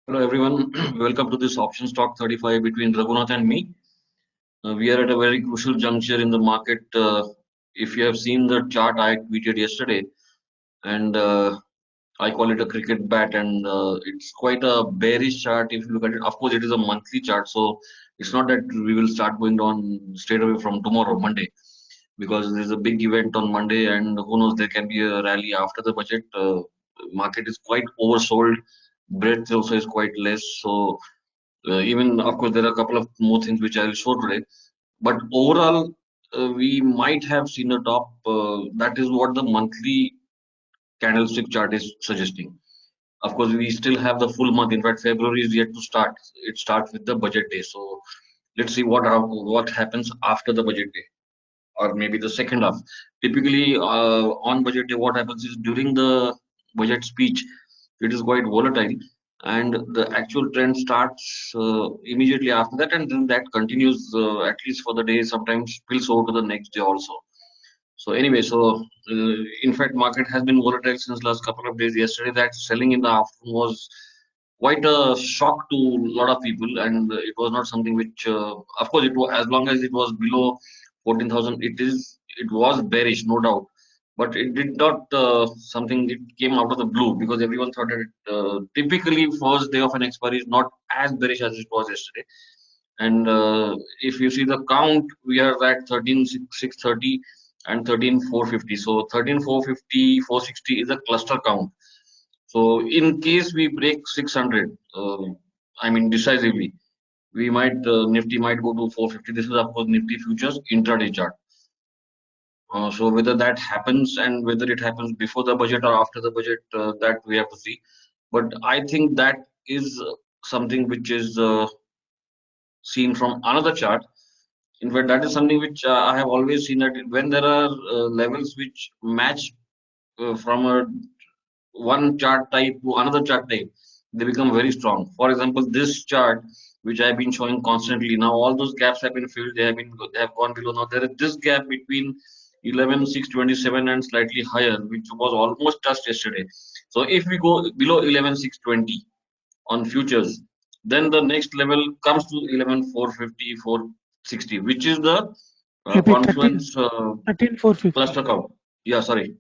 Hello everyone, welcome to this Options Talk 35 between Raghunath and me. We are at a very crucial juncture in the market. If you have seen the chart I tweeted yesterday, and I call it a cricket bat, and it's quite a bearish chart if you look at it. Of course, it is a monthly chart, so it's not that we will start going down straight away from tomorrow, Monday, because there's a big event on Monday, and who knows, there can be a rally after the budget. Market is quite oversold, breadth also is quite less, so even of course there are a couple of more things which I will show today, but overall we might have seen a top. That is what the monthly candlestick chart is suggesting. Of course, we still have the full month. In fact, February is yet to start. It starts with the budget day. So let's see what happens after the budget day, or maybe the second half. Typically, on budget day, what happens is during the budget speech, it is quite volatile, and the actual trend starts immediately after that, and then that continues at least for the day. Sometimes spills over to the next day also. So anyway, in fact, market has been volatile since last couple of days. Yesterday, that selling in the afternoon was quite a shock to a lot of people, and it was not something which, of course, it was as long as it was below 14,000, it was bearish, no doubt, but it did not something. It came out of the blue because everyone thought that typically first day of an expiry is not as bearish as it was yesterday. And if you see the count, we are at 13,630 and 13,450. So 13,450, 460 is a cluster count. So in case we break 600, I mean decisively, we might Nifty might go to 450. This is of course Nifty futures intraday chart. So whether that happens and whether it happens before the budget or after the budget, that we have to see. But I think that is something which is seen from another chart. In fact, that is something which I have always seen that when there are levels which match from a one chart type to another chart type, they become very strong. For example, this chart which I've been showing constantly, now all those gaps have been filled. They have gone below. Now there is this gap between 11,627 and slightly higher, which was almost touched yesterday. So if we go below 11,620 on futures, then the next level comes to 11,450, 460, which is the Maybe 13, confluence 13,450. cluster count. Yeah, sorry.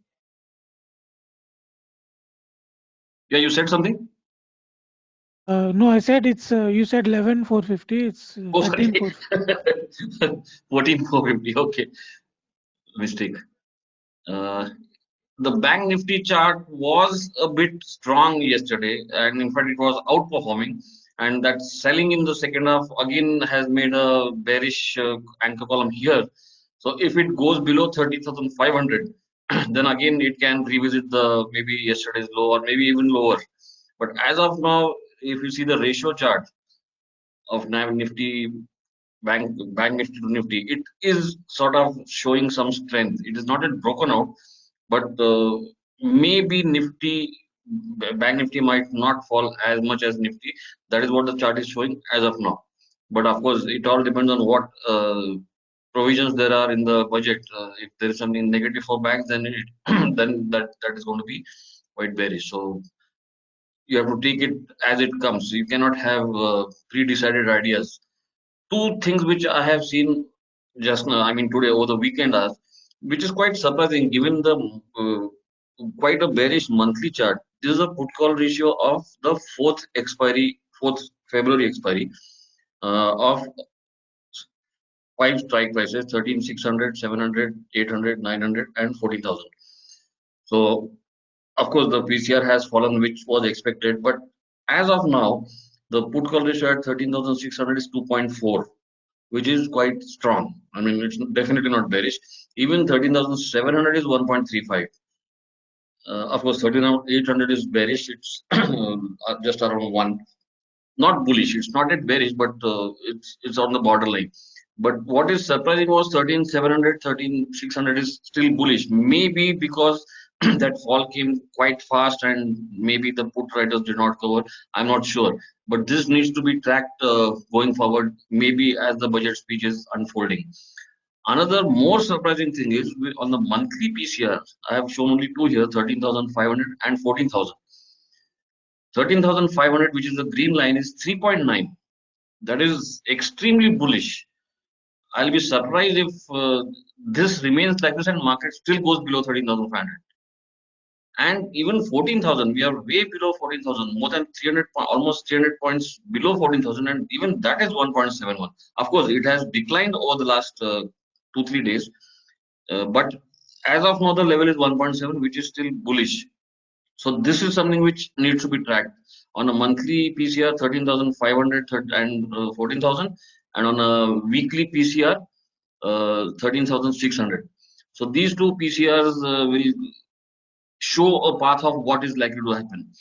Yeah, you said something. No, I said it's, you said 11,450. It's Oh, sorry. 13,450. 14,450. Okay, mistake. Uh, the Bank Nifty chart was a bit strong yesterday, and in fact, it was outperforming. And that selling in the second half again has made a bearish anchor column here. So if it goes below 30,500, then again it can revisit the maybe yesterday's low or maybe even lower. But as of now, if you see the ratio chart of Nifty Bank Nifty to Nifty, it is sort of showing some strength. It is not yet broken out, but maybe Bank Nifty might not fall as much as Nifty. That is what the chart is showing as of now. But of course, it all depends on what provisions there are in the budget. If there is something negative for banks, then then that is going to be quite bearish. So you have to take it as it comes. You cannot have pre-decided ideas. Two things which I have seen just now, I mean today over the weekend, are, which is quite surprising given the quite a bearish monthly chart. This is a put call ratio of the fourth February expiry of five strike prices: 13,600, 700, 800, 900, and 14,000. So of course the PCR has fallen, which was expected, but as of now, the put call ratio at 13,600 is 2.4, which is quite strong. I mean, it's definitely not bearish. Even 13,700 is 1.35. Of course, 13,800 is bearish. It's just around one. Not bullish. It's not yet bearish, but it's on the borderline. But what is surprising was 13,700, 13,600 is still bullish. Maybe because that fall came quite fast and maybe the put writers did not cover. I'm not sure. But this needs to be tracked going forward, maybe as the budget speech is unfolding. Another more surprising thing is on the monthly PCR, I have shown only two here: 13,500 and 14,000. 13,500, which is the green line, is 3.9. That is extremely bullish. I'll be surprised if this remains like this and market still goes below 13,500. And even 14,000, we are way below 14,000, more than 300, almost 300 points below 14,000, and even that is 1.71. Of course, it has declined over the last 2-3 days, but as of now, the level is 1.7, which is still bullish. So this is something which needs to be tracked. On a monthly PCR, 13,500 and 14,000, and on a weekly PCR, 13,600. So these two PCRs will show a path of what is likely to happen.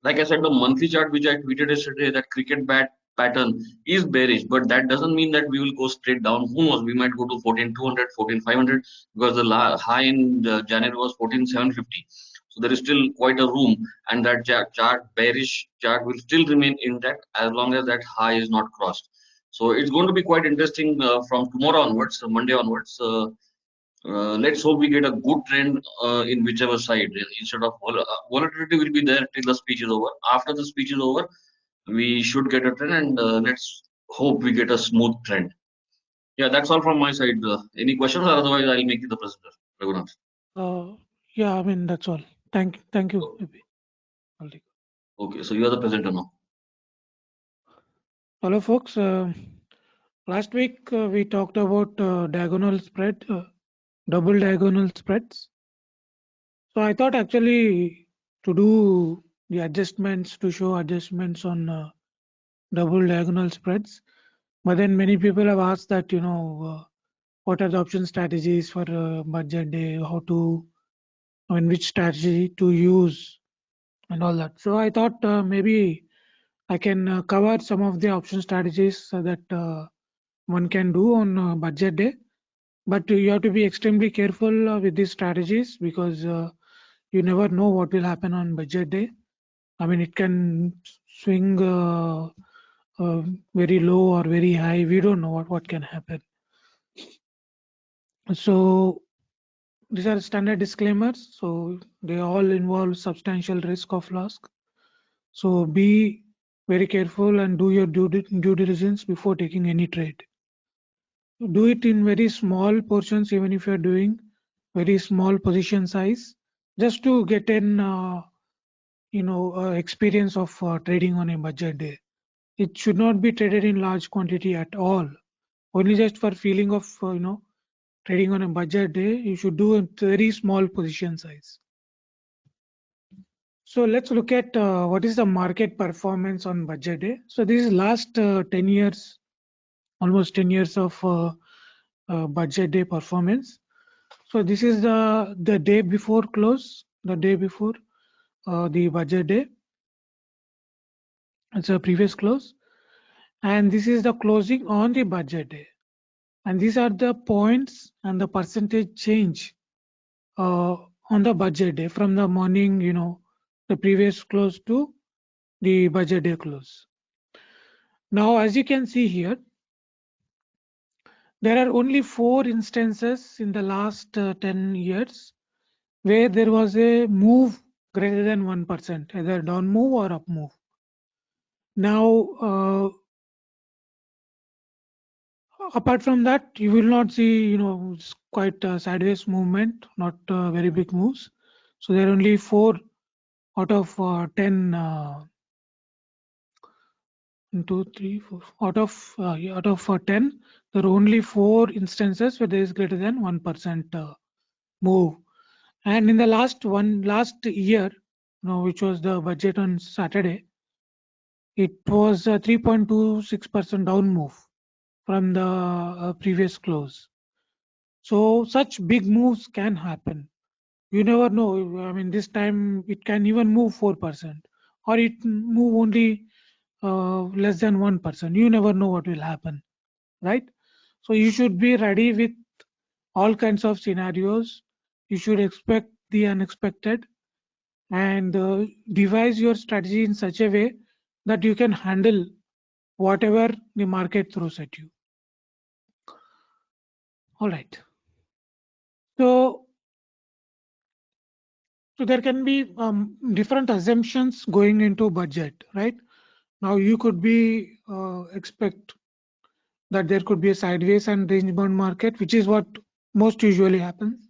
Like I said, the monthly chart which I tweeted yesterday, that cricket bat pattern is bearish, but that doesn't mean that we will go straight down. Who knows? We might go to 14,200, 14,500, because the high in January was 14,750. So there is still quite a room, and that chart, bearish chart, will still remain intact as long as that high is not crossed. So it's going to be quite interesting from tomorrow onwards, Monday onwards. Let's hope we get a good trend in whichever side. Instead of volatility will be there till the speech is over. After the speech is over, we should get a trend, and let's hope we get a smooth trend. Yeah, that's all from my side. Any questions? Otherwise, I'll make you the presenter, Raghunath. Yeah, I mean, that's all. Thank you. Maybe. Okay, so you are the presenter now. Hello, folks. Last week we talked about diagonal spread, double diagonal spreads. So I thought actually to do the adjustments, to show adjustments on double diagonal spreads. But then many people have asked that, what are the option strategies for budget day, which strategy to use and all that. So I thought maybe I can cover some of the option strategies that one can do on budget day. But you have to be extremely careful with these strategies, because you never know what will happen on budget day. I mean, it can swing very low or very high. We don't know what can happen. So these are standard disclaimers. So they all involve substantial risk of loss. So be very careful and do your due diligence before taking any trade. Do it in very small portions, even if you're doing very small position size, just to get an experience of trading on a budget day. It should not be traded in large quantity at all. Only just for feeling of trading on a budget day, you should do a very small position size. So let's look at what is the market performance on budget day. So this is last 10 years, almost 10 years of budget day performance. So this is the day before close, the day before the budget day. It's a previous close, and this is the closing on the budget day. And these are the points and the percentage change on the budget day from the morning, the previous close to the budget day close. Now, as you can see here, there are only 4 instances in the last 10 years where there was a move greater than 1%, either down move or up move. Now, apart from that, you will not see, it's quite a sideways movement, not very big moves. So there are only 4 out of 10. 1, 2, 3, 4. Out of 10, there are only 4 instances where there is greater than 1% move. And in the last year, which was the budget on Saturday, it was a 3.26% down move from the previous close. So such big moves can happen. You never know. I mean, this time it can even move 4%, or it move only less than 1%. You never know what will happen, right? So you should be ready with all kinds of scenarios. You should expect the unexpected, and devise your strategy in such a way that you can handle whatever the market throws at you. All right. So So there can be different assumptions going into budget, right? Now you could be expect that there could be a sideways and range bound market, which is what most usually happens.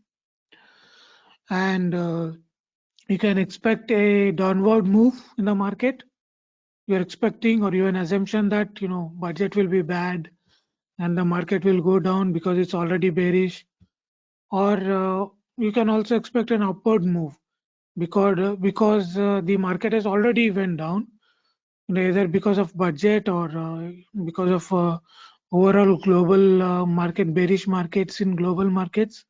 And you can expect a downward move in the market. You're expecting, or you have an assumption that budget will be bad and the market will go down because it's already bearish. Or you can also expect an upward move because the market has already went down, either because of budget or because of overall global market, bearish markets in global markets.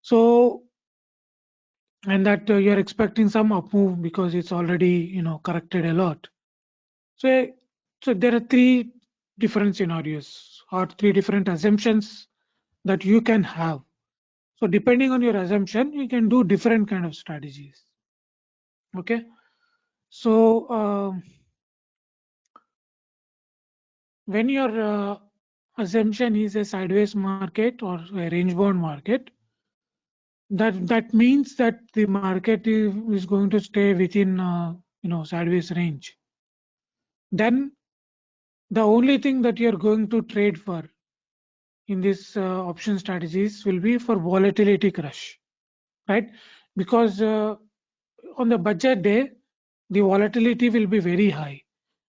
So, and that you're expecting some up move because it's already corrected a lot. So there are three different scenarios or three different assumptions that you can have. So depending on your assumption, you can do different kind of strategies. Okay. So when your assumption is a sideways market or a range bound market, that means that the market is going to stay within sideways range. Then the only thing that you're going to trade for in this option strategies will be for volatility crush, right? Because on the budget day, the volatility will be very high,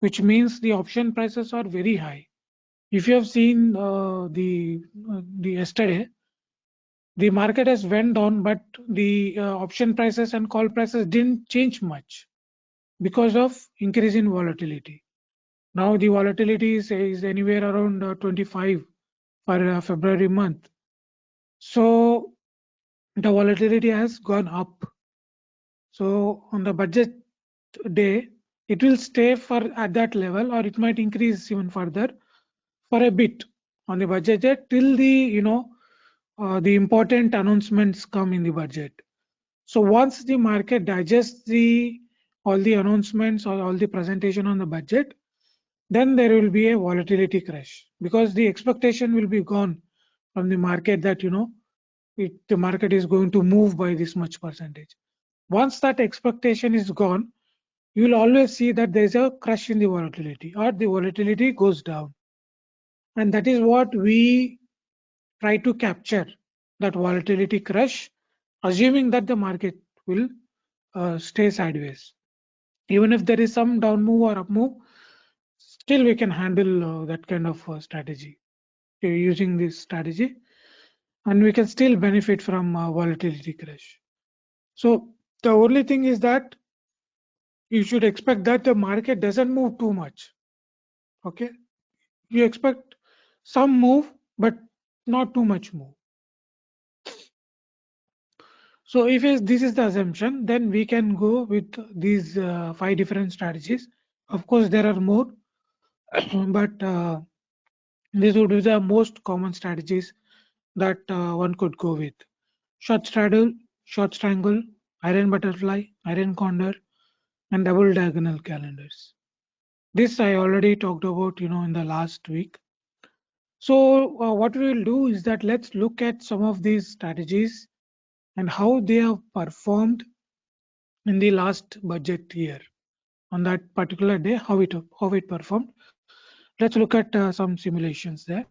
which means the option prices are very high. If you have seen the yesterday, the market has went down, but the option prices and call prices didn't change much because of increase in volatility. Now the volatility is anywhere around 25 for February month. So the volatility has gone up. So on the budget day, it will stay for at that level, or it might increase even further for a bit on the budget day till the important announcements come in the budget. So once the market digests all the announcements or all the presentation on the budget, then there will be a volatility crash because the expectation will be gone from the market that the market is going to move by this much percentage. Once that expectation is gone, you will always see that there is a crash in the volatility or the volatility goes down. And that is what we try to capture, that volatility crash, assuming that the market will stay sideways. Even if there is some down move or up move, still we can handle that kind of strategy using this strategy, and we can still benefit from volatility crash. So the only thing is that you should expect that the market doesn't move too much. Okay, you expect some move, but not too much move. So if this is the assumption, then we can go with these 5 different strategies. Of course, there are more, but these would be the most common strategies that one could go with. Short straddle, short strangle, iron butterfly, iron condor, and double diagonal calendars. This I already talked about, in the last week. So what we will do is that let's look at some of these strategies and how they have performed in the last budget year. On that particular day, how it performed. Let's look at some simulations there.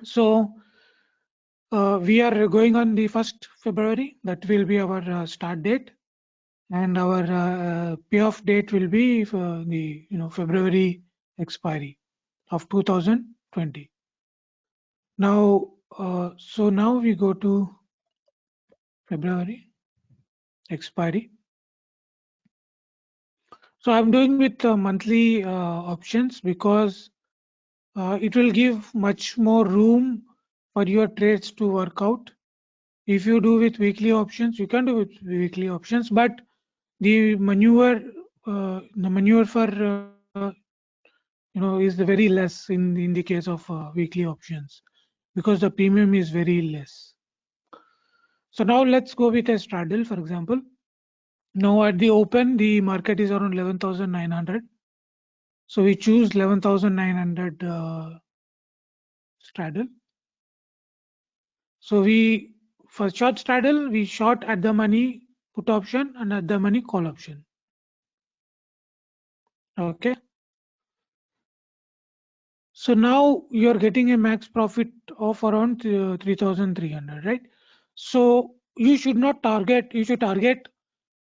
So we are going on the 1st February. That will be our start date, and our payoff date will be the February expiry of 2020. Now, so now we go to February expiry. So I'm doing with monthly options because it will give much more room for your trades to work out. If you do with weekly options, you can do with weekly options, but the maneuver for is very less in the case of weekly options because the premium is very less. So now let's go with a straddle, for example. Now at the open, the market is around 11,900. So we choose 11,900 straddle. So we For short straddle, we short at the money put option and at the money call option. Okay. So now you're getting a max profit of around 3,300, right? So you should not target, you should target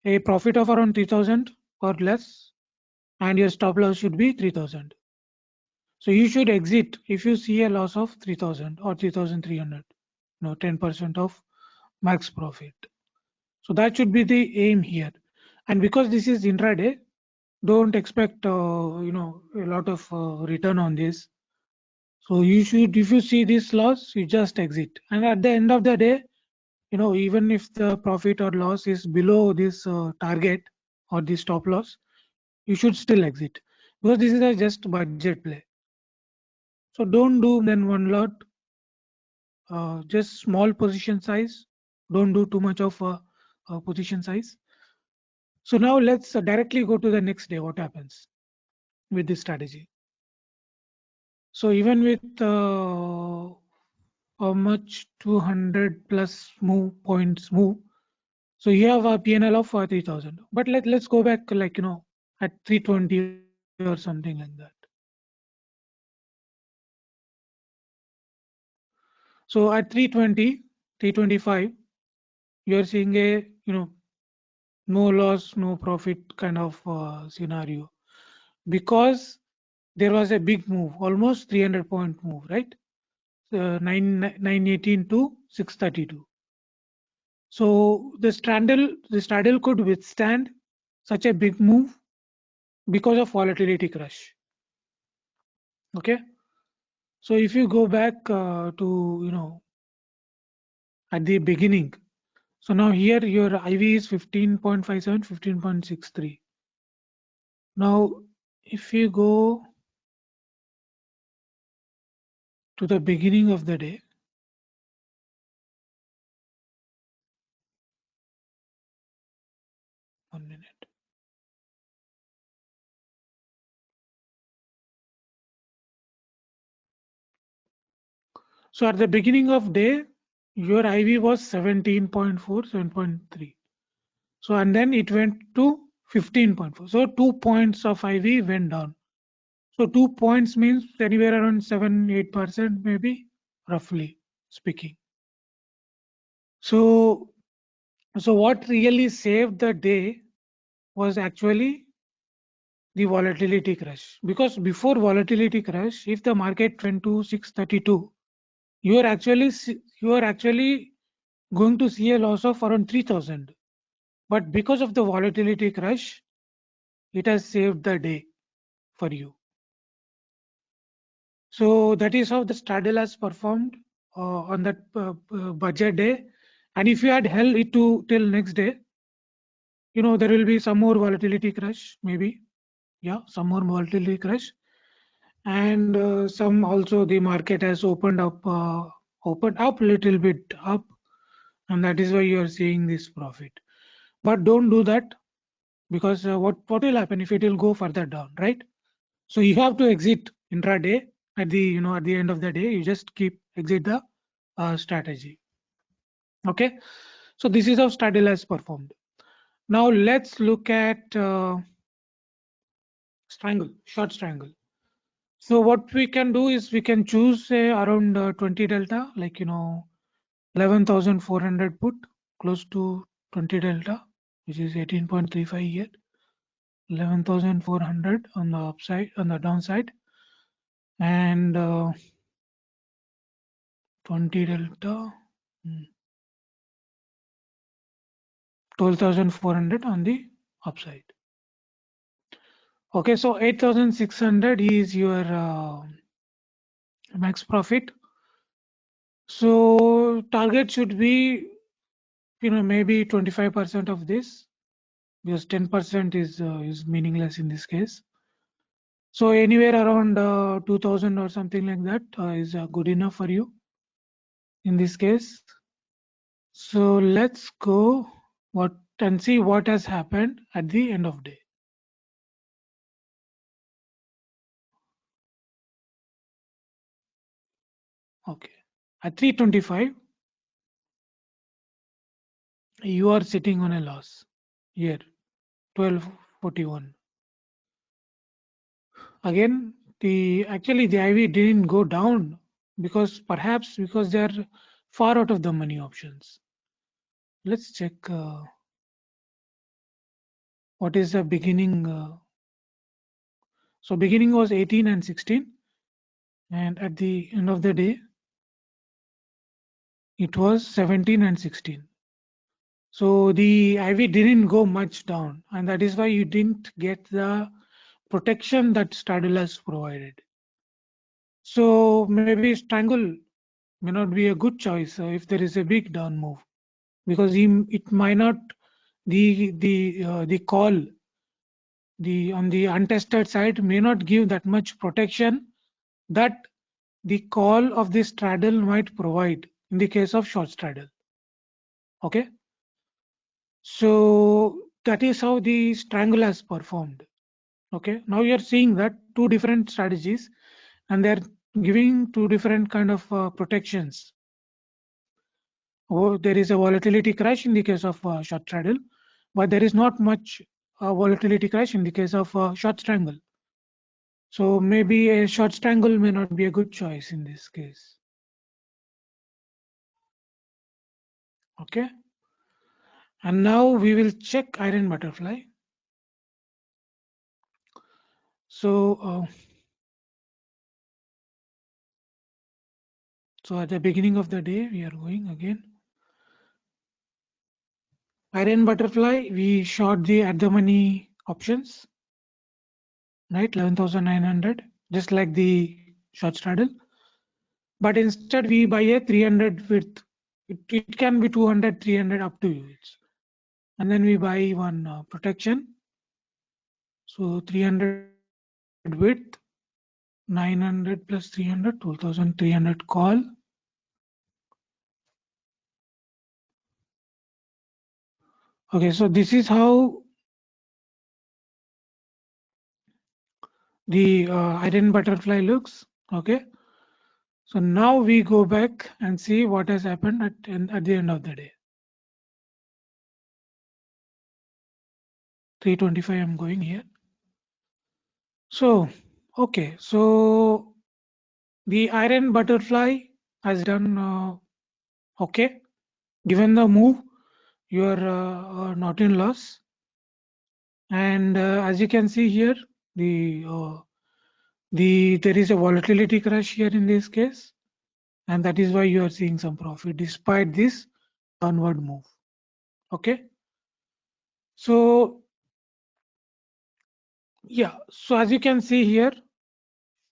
a profit of around 3,000 or less, and your stop loss should be 3,000. So you should exit if you see a loss of 3,000 or 3,300, 10% of max profit. So that should be the aim here. And because this is intraday, don't expect a lot of return on this. So you should, if you see this loss, you just exit. And at the end of the day, even if the profit or loss is below this target or the stop loss, you should still exit, because this is a just budget play. So don't do then one lot, just small position size. Don't do too much of position size. So now let's directly go to the next day. What happens with this strategy? So even with how much 200 plus points move, so you have a PNL of 3,000. But let's go back like at 320 or something like that. So at 320, 325, you're seeing a no loss, no profit kind of scenario, because there was a big move, almost 300 point move, right? 918 to 632. So the straddle could withstand such a big move because of volatility crush. Okay. So if you go back to at the beginning, so now here your IV is 15.57, 15.63. Now if you go to the beginning of the day, one minute. So at the beginning of day, your IV was 17.4, 7.3. So and then it went to 15.4. So 2 points of IV went down. So 2 points means anywhere around 7-8% maybe, roughly speaking. So what really saved the day was actually the volatility crash, because before volatility crash, if the market went to 632, you are actually going to see a loss of around 3,000. But because of the volatility crash, it has saved the day for you. So that is how the straddle has performed on that budget day. And if you had held it to till next day, there will be some more volatility crash, maybe. Yeah, some more volatility crash. And some also the market has opened up a little bit up, and that is why you are seeing this profit. But don't do that, because what will happen if it will go further down, right? So you have to exit intraday at the at the end of the day. You just keep exit the strategy. Okay, so this is how straddle has performed. Now let's look at short strangle. So what we can do is we can choose say around 20 delta, like 11,400 put close to 20 delta, which is 18.35 here. 11,400 on the upside, on the downside, and 20 delta, 12,400 on the upside. Okay, so 8,600 is your max profit. So target should be maybe 25% of this, because 10% is meaningless in this case. So anywhere around 2,000 or something like that is good enough for you in this case. So let's go and see what has happened at the end of day. Okay, at 325, you are sitting on a loss here, 1241. Again, actually the IV didn't go down because they are far out of the money options. Let's check what is the beginning. So beginning was 18 and 16, and at the end of the day, it was 17 and 16. So the IV didn't go much down, and that is why you didn't get the protection that Straddle has provided. So maybe Strangle may not be a good choice if there is a big down move, because it might not the call on the untested side may not give that much protection that the call of the straddle might provide in the case of short straddle. Okay, so that is how the strangle has performed. Okay, now you are seeing that two different strategies, and they're giving two different kind of protections. Oh, there is a volatility crash in the case of short straddle, but there is not much volatility crash in the case of short strangle. So maybe a short strangle may not be a good choice in this case. Okay, and now we will check iron butterfly. So so at the beginning of the day, we are going again. Iron butterfly, we short the at the money options, right? 11,900, just like the short straddle. But instead, we buy a 300 width. It can be 200, 300 up to you. And then we buy one protection. So 300 width, 900 plus 300, 2,300 call. Okay, so this is how the iron butterfly looks. Okay, so now we go back and see what has happened at the end of the day. 325 I'm going here. So okay, so the iron butterfly has done okay. Given the move, you are not in loss, and as you can see here, there is a volatility crash here in this case, and that is why you are seeing some profit despite this downward move. Okay, so yeah, so as you can see here,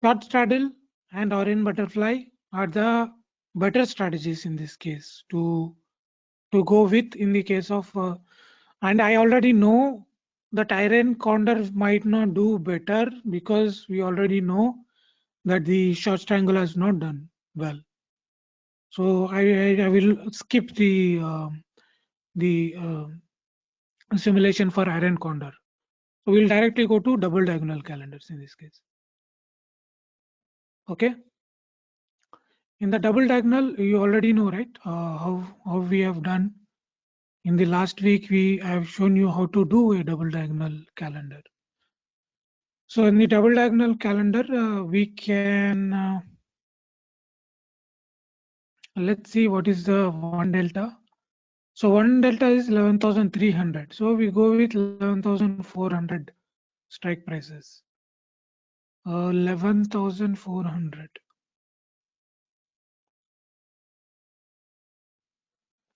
short straddle and orange butterfly are the better strategies in this case to go with in the case of and I already know that iron condor might not do better because we already know that the short triangle has not done well. So I will skip the simulation for iron condor. So we'll directly go to double diagonal calendars in this case. Okay. In the double diagonal, you already know, right? How we have done. In the last week, I have shown you how to do a double diagonal calendar. So in the double diagonal calendar, we can let's see what is the one delta. So one delta is 11,300. So we go with 11,400 strike prices. 11,400.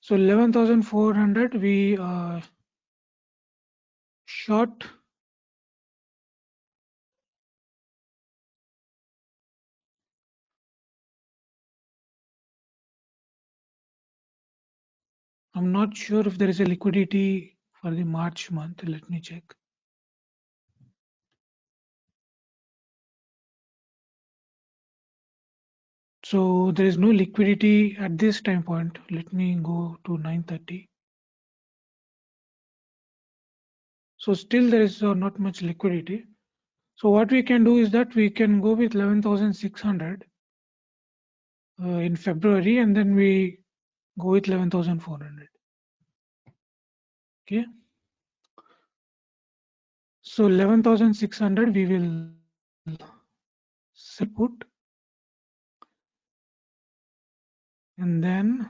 So 11,400 we short. I'm not sure if there is a liquidity for the March month. Let me check. So there is no liquidity at this time point. Let me go to 9:30. So still there is not much liquidity. So what we can do is that we can go with 11,600 in February, and then we go with 11,400. Okay. So 11,600 we will sell put, and then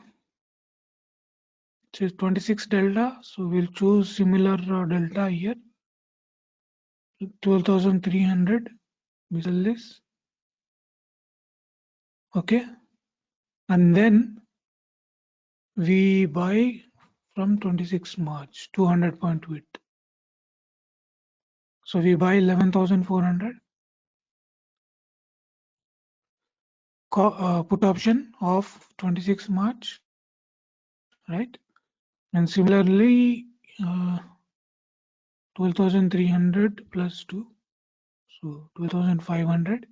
choose 26 delta. So we'll choose similar delta here, 12,300. We sell this. Okay, and then we buy from 26 March 200 point width. So we buy 11,400. Put option of 26 March, right? And similarly, 12,300 plus 2, so 12,500.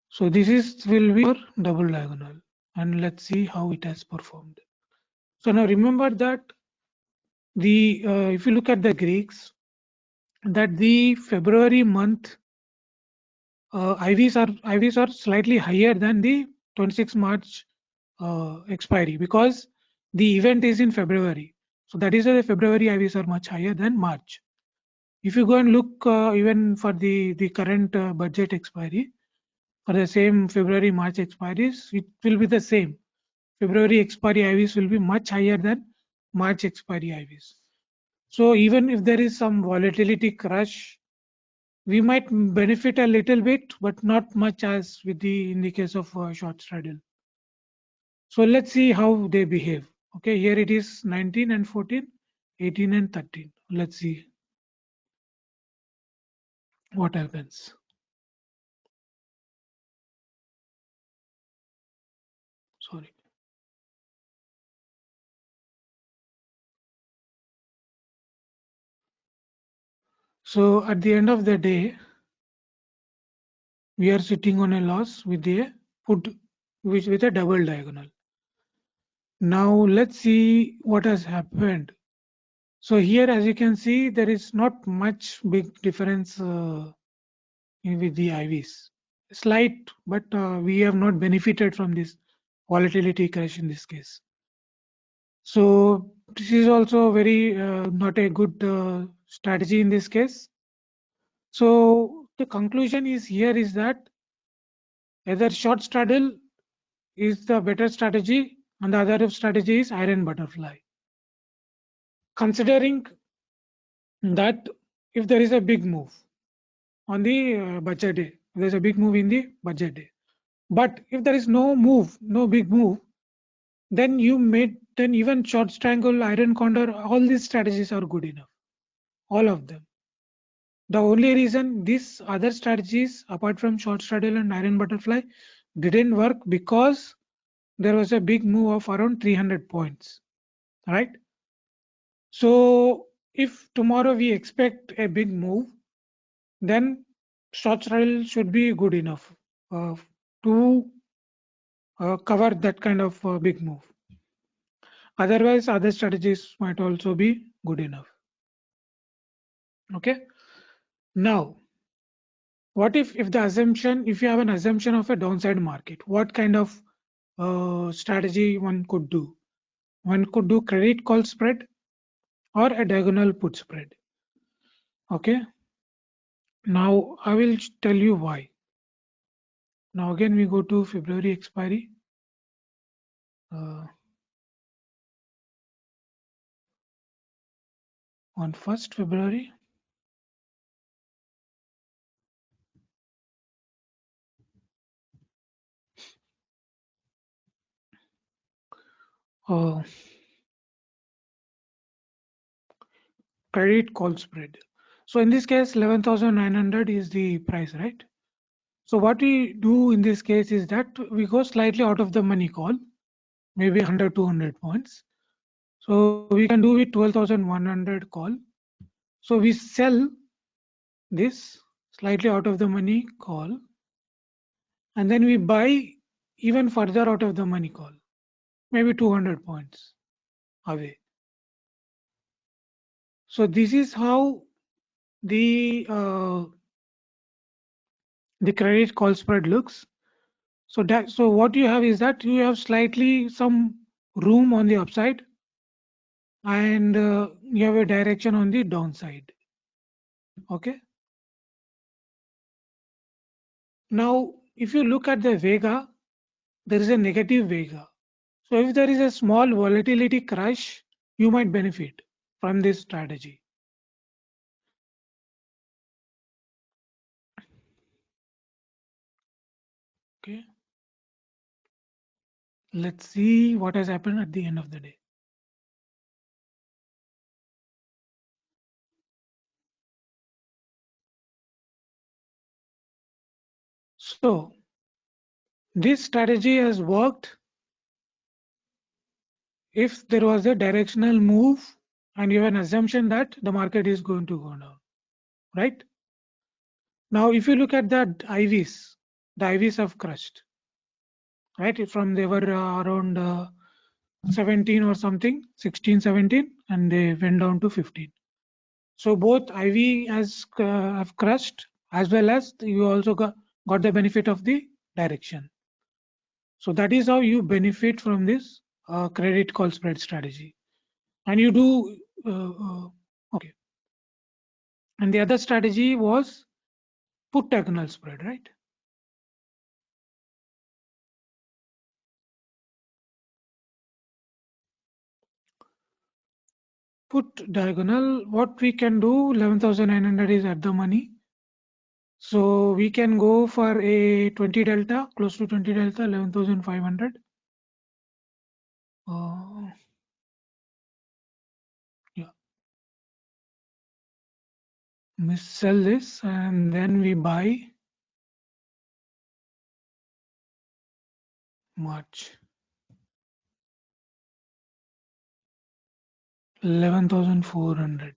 So this is will be our double diagonal, and let's see how it has performed. So now remember that the if you look at the Greeks, that the February month IVs are slightly higher than the 26 March expiry, because the event is in February. So that is why the February IVs are much higher than March. If you go and look even for the current budget expiry, for the same February March expiries, it will be the same. February expiry IVs will be much higher than March expiry IVs. So even if there is some volatility crash, we might benefit a little bit, but not much as with the in the case of short straddle. So let's see how they behave. Okay, here it is 19 and 14, 18 and 13. Let's see what happens. Sorry. So at the end of the day, we are sitting on a loss with a put with a double diagonal. Now let's see what has happened. So here, as you can see, there is not much big difference with the IVs. Slight, but we have not benefited from this volatility crash in this case. So this is also very not a good strategy in this case. So the conclusion is here is that either short straddle is the better strategy, and the other strategy is iron butterfly. Considering that if there is a big move on the budget day, there's a big move in the budget day. But if there is no move, no big move, then then even short strangle, iron condor, all these strategies are good enough. All of them. The only reason these other strategies, apart from short straddle and iron butterfly, didn't work because there was a big move of around 300 points, right? So if tomorrow we expect a big move, then short straddle should be good enough to cover that kind of big move. Otherwise, other strategies might also be good enough. Okay. Now, what if the assumption, if you have an assumption of a downside market, what kind of strategy one could do? One could do credit call spread or a diagonal put spread. Okay. Now I will tell you why. Now again we go to February expiry. On 1st February. Credit call spread. So in this case, 11,900 is the price, right? So what we do in this case is that we go slightly out of the money call, maybe 100, 200 points. So we can do with 12,100 call. So we sell this slightly out of the money call, and then we buy even further out of the money call, maybe 200 points away. So this is how the credit call spread looks. So what you have is that you have slightly some room on the upside, and you have a direction on the downside. Okay. Now, if you look at the Vega, there is a negative Vega. So if there is a small volatility crash, you might benefit from this strategy. Okay. Let's see what has happened at the end of the day. So this strategy has worked if there was a directional move and you have an assumption that the market is going to go down, right? Now, if you look at the IVs have crushed, right? From they were around 17 or something, 16, 17, and they went down to 15. So both IV has have crushed, as well as you also got the benefit of the direction. So that is how you benefit from this credit call spread strategy. And you do okay. And the other strategy was put diagonal spread, right? Put diagonal, what we can do, 11,900 is at the money. So we can go for a 20 delta, close to 20 delta, 11,500. Yeah, we sell this and then we buy March. 11,400.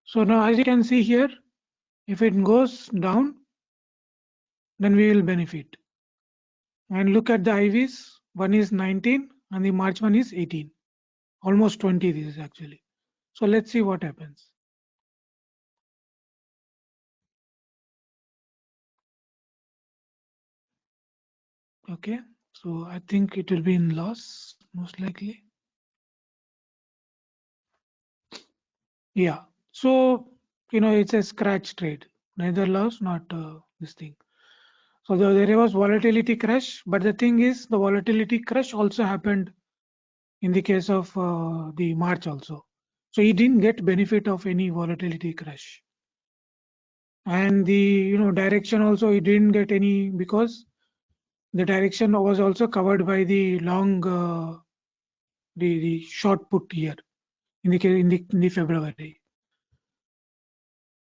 So now as you can see here, if it goes down, then we will benefit. And look at the IVs, one is 19 and the March one is 18. Almost 20 this is actually. So let's see what happens. Okay, so I think it will be in loss, most likely. Yeah, so it's a scratch trade, neither loss, not this thing. So there was volatility crash, but the thing is the volatility crash also happened in the case of the March also. So he didn't get benefit of any volatility crash. And the direction also he didn't get any, because the direction was also covered by the long the short put here in the February.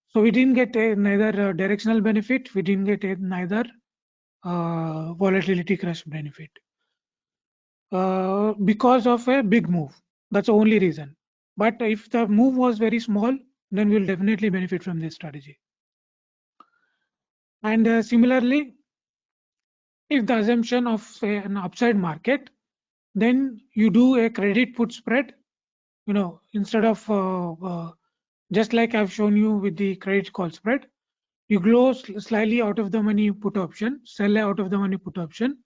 So we didn't get neither directional benefit, we didn't get neither volatility crash benefit because of a big move. That's the only reason. But if the move was very small, then we'll definitely benefit from this strategy. And similarly, if the assumption of say an upside market, then you do a credit put spread, instead of just like I've shown you with the credit call spread, you go slightly out of the money put option, sell out of the money put option,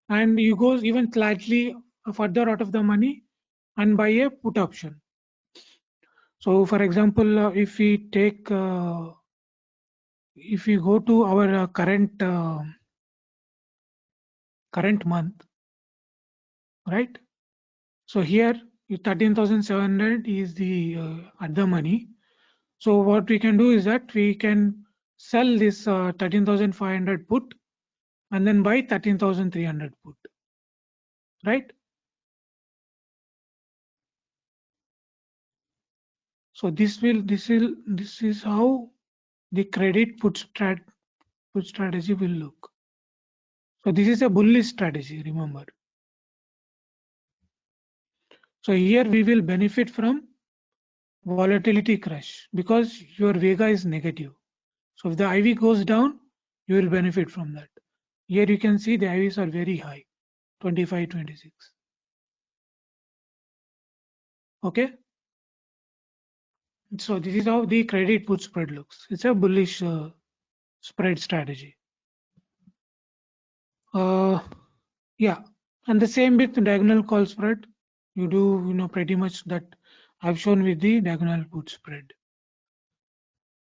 and you go even slightly further out of the money and buy a put option. So for example, if we take if we go to our current month, right? So here 13,700 is the at the money. So what we can do is that we can sell this 13,500 put and then buy 13,300 put, right? So this is how the credit put strategy will look. So this is a bullish strategy, remember. So here we will benefit from volatility crash because your Vega is negative. So if the IV goes down, you will benefit from that. Here you can see the IVs are very high, 25, 26. Okay. So this is how the credit put spread looks. It's a bullish spread strategy. Yeah, and the same with the diagonal call spread. You do, pretty much that I've shown with the diagonal put spread.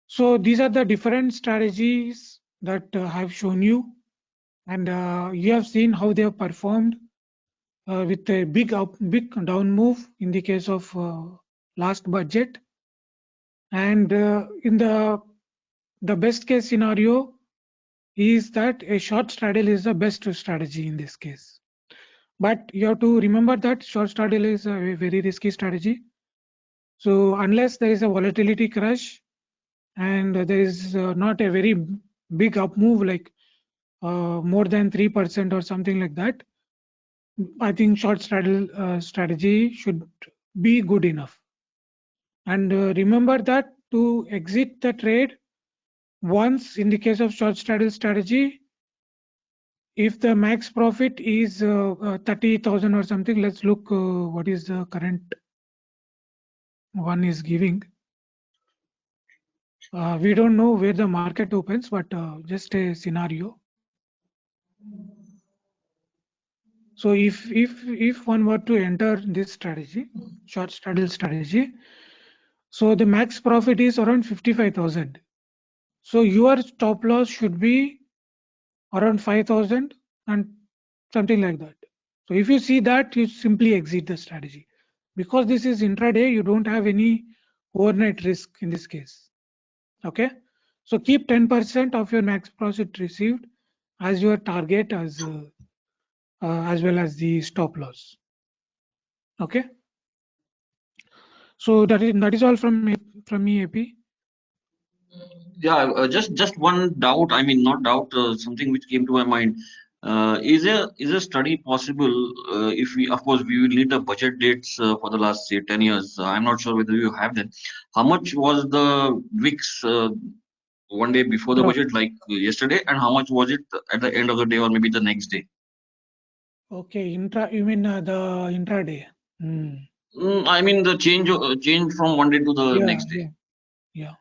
So these are the different strategies that I've shown you, and you have seen how they have performed with a big down move in the case of last budget, and in the best case scenario is that a short straddle is the best strategy in this case. But you have to remember that short straddle is a very risky strategy. So unless there is a volatility crash and there is not a very big up move like more than 3% or something like that, I think short straddle strategy should be good enough. And remember that to exit the trade once in the case of short straddle strategy, if the max profit is 30,000 or something, let's look what is the current one is giving. We don't know where the market opens, but just a scenario. So if one were to enter this strategy, short straddle strategy, so the max profit is around 55,000. So your stop loss should be around 5,000 and something like that. So if you see that, you simply exit the strategy. Because this is intraday, you don't have any overnight risk in this case. Okay, so keep 10% of your max profit received as your target as well as the stop loss. Okay, so that is all from me, AP. Yeah, just one doubt. I mean, not doubt. Something which came to my mind. Is a study possible? If we, of course, we will need the budget dates for the last say 10 years. I'm not sure whether you have them. How much was the VIX one day before the Drop. budget, like yesterday, and how much was it at the end of the day or maybe the next day? Okay, you mean the intraday? I mean the change from one day to the Yeah, next day. yeah.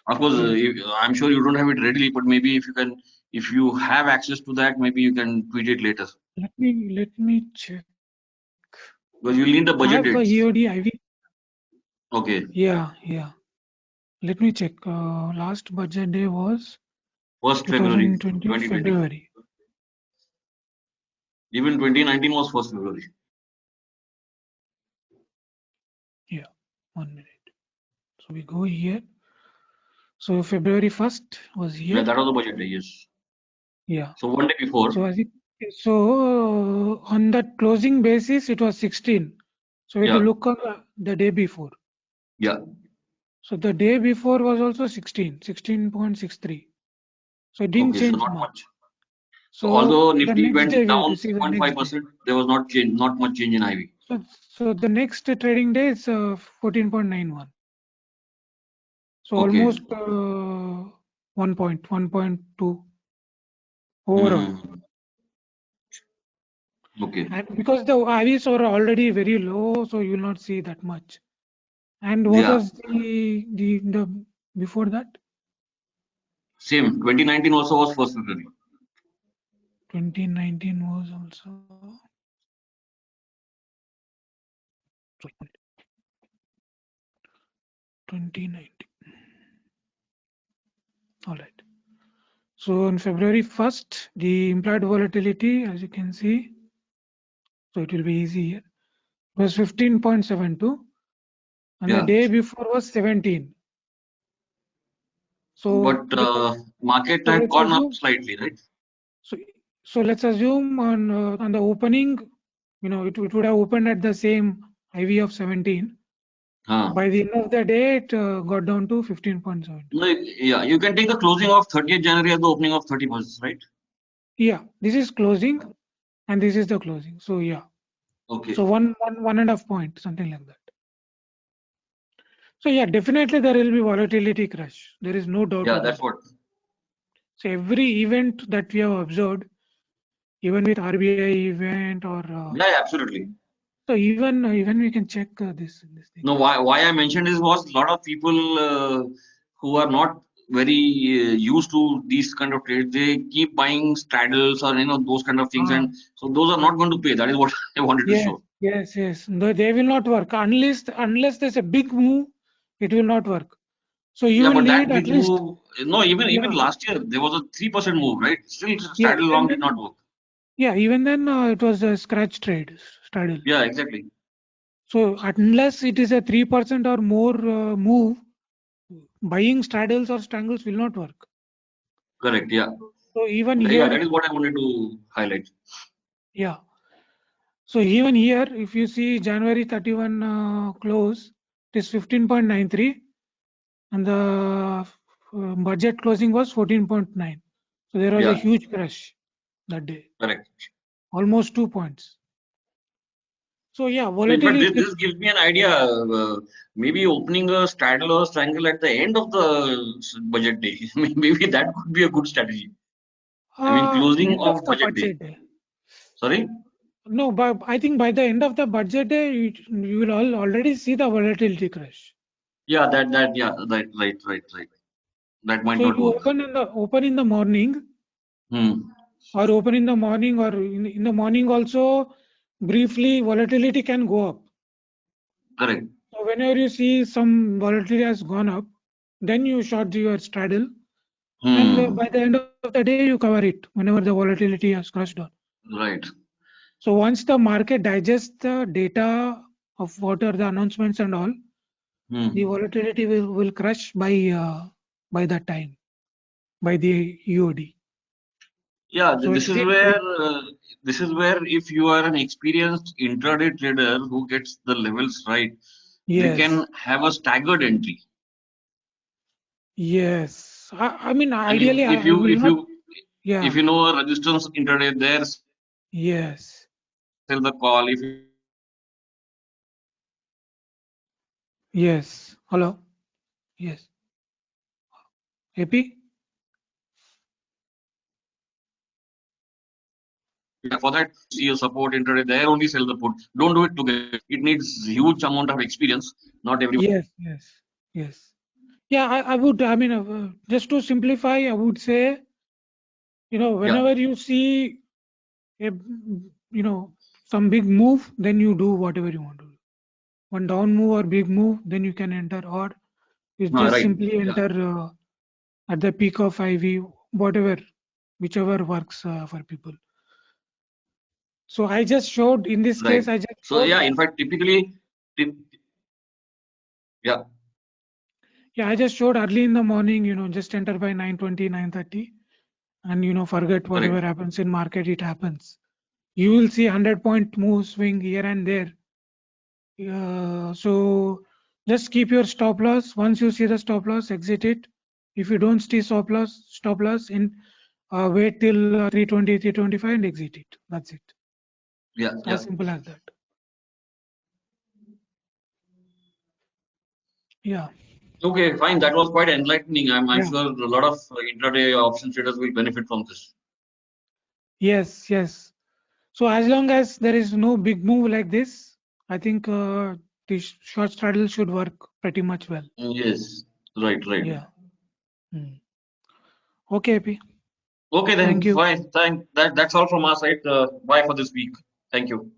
Of course, Okay. I'm sure you don't have it readily, but maybe if you have access to that, maybe you can tweet it later. Let me check. Because you'll need the I budget have a dates. EOD IV. Okay. Yeah. Let me check. Last budget day was 1st February 2020 2020. February. Even 2019 was 1st February. Yeah, 1 minute. So we go here. So February 1st was here. Yeah, that was the budget day, yes. Yeah. So one day before. So on that closing basis, it was 16. So we have to Yeah. look on the day before. Yeah. So the day before was also 16.63. So it didn't Okay, so change not much. much. So So although the Nifty next day went we have down to see the next day. 6.5%, there was not much change in IV. So the next trading day is 14.91. So Okay. almost 1.2 overall. Okay. And because the IVs are already very low, so you will not see that much. And what Yeah. was the before that? Same. 2019 also was 1st February. 2019 was also. Sorry, 2019. All right. So on February 1st, the implied volatility, as you can see, so it will be easy here, was 15.72, and the day before was 17. So, But market so had let's gone up assume. slightly, right? So let's assume on the opening, it would have opened at the same IV of 17. By the end of the day, it got down to 15.7. Yeah, you can take the closing of 30th January as the opening of 31st, right? Yeah, this is closing, and this is the closing. So yeah. Okay. So one and a half point, something like that. So yeah, definitely there will be volatility crash. There is no doubt Yeah, about that's it. what. So every event that we have observed, even with RBI event or Yeah, absolutely. so even we can check this thing. No, why I mentioned this was a lot of people who are not very used to these kind of trades, they keep buying straddles or those kind of things, Ah, and so those are not going to pay. That is what I wanted to yes, show. yes. No, they will not work unless there's a big move. It will not work. So you Yeah, will but that need at big least, move, no, even yeah, last year there was a 3% move, right? Still, yeah. straddle Even long did not then, work. yeah. Even then, it was a scratch trade straddle. Yeah, exactly. So unless it is a 3% or more move, buying straddles or strangles will not work. Correct. Yeah. So even Yeah, here, that is what I wanted to highlight. yeah. So even here, if you see January 31 close, it is 15.93, and the budget closing was 14.9. So there was a Yeah, huge crash that day, correct. almost 2 points. So yeah, So in fact, volatility. this gives me an idea. Maybe opening a straddle or strangle at the end of the budget day. Maybe that could be a good strategy. I mean, closing End of of the budget day. budget day. Sorry. No, but I think by the end of the budget day, you will already see the volatility crash. Yeah, yeah, right. That might So not you work. open in the morning, Hmm. or open in the morning, or in the morning also, briefly volatility can go up. Correct. So whenever you see some volatility has gone up, then you short your straddle, and Hmm. by the end of the day you cover it whenever the volatility has crashed down. Right. So once the market digests the data of what are the announcements and all, the Hmm. volatility will crash by that time, by the EOD. Yeah, So this is where if you are an experienced intraday trader who gets the levels right, they yes, can have a staggered entry. yes. I mean, And if ideally, if I you will if not. you if Yeah, you know a resistance intraday there, sell the call. If you know yes, resistance intraday there, yes. Hello, yes. AP. yeah, for that see a support intraday there, only sell the put. Don't do it together. It needs huge amount of experience. Not everyone. Yes. Yeah, I would. I mean, just to simplify, I would say, Yeah. whenever you see a, some big move, then you do whatever you want to do. One down move or big move, then you can enter, or you No, just right. simply Yeah. enter at the peak of IV, whatever, whichever works for people. So I just showed, in this Right. case, I just So showed, yeah, in fact, typically, typ- yeah, yeah, I just showed early in the morning, just enter by 9:20, 9:30, and, forget whatever correct. happens in market, it happens. You will see 100-point move swing here and there. So just keep your stop loss. Once you see the stop loss, exit it. If you don't see stop loss in, wait till 320, 325 and exit it. That's it. Yeah, It's yeah. as simple as that. Yeah. Okay, fine. That was quite enlightening. I'm Yeah. sure a lot of intraday option traders will benefit from this. Yes. So as long as there is no big move like this, I think the short straddle should work pretty much well. Yes, right. Yeah. Hmm. Okay, AP. Okay, Thank then you. fine. That's all from our side. Bye for this week. Thank you.